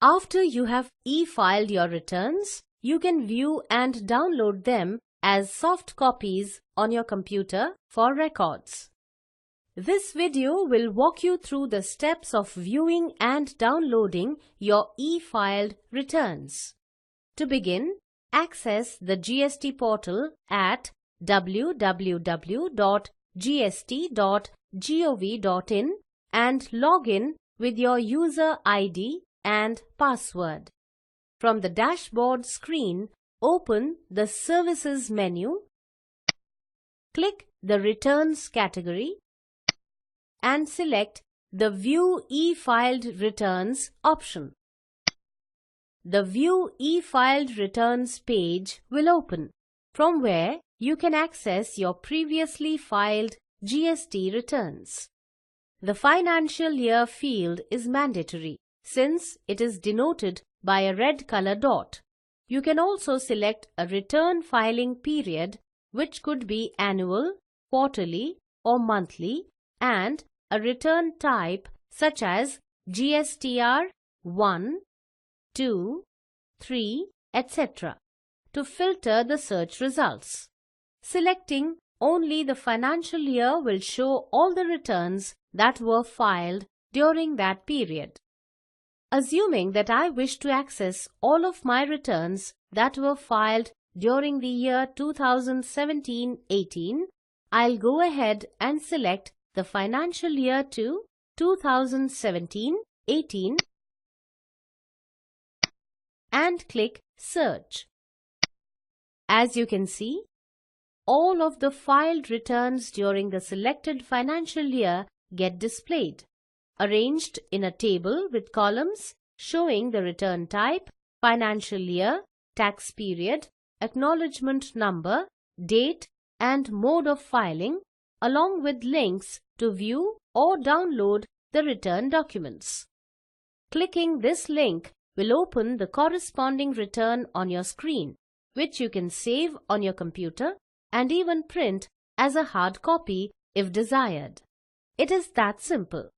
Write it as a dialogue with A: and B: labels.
A: After you have e-filed your returns, you can view and download them as soft copies on your computer for records. This video will walk you through the steps of viewing and downloading your e-filed returns. To begin, access the GST portal at www.gst.gov.in and log in with your user ID and password. From the dashboard screen, open the Services menu, click the Returns category, and select the View e-filed returns option. The View e-filed returns page will open, from where you can access your previously filed GST returns. The financial year field is mandatory since it is denoted by a red color dot. You can also select a return filing period, which could be annual, quarterly, or monthly, and a return type such as GSTR 1, 2, 3, etc. to filter the search results. Selecting only the financial year will show all the returns that were filed during that period. Assuming that I wish to access all of my returns that were filed during the year 2017-18, I'll go ahead and select the financial year to 2017-18 and click Search. As you can see, all of the filed returns during the selected financial year get displayed, arranged in a table with columns showing the return type, financial year, tax period, acknowledgement number, date, and mode of filing, along with links to view or download the return documents. Clicking this link will open the corresponding return on your screen, which you can save on your computer and even print as a hard copy if desired. It is that simple.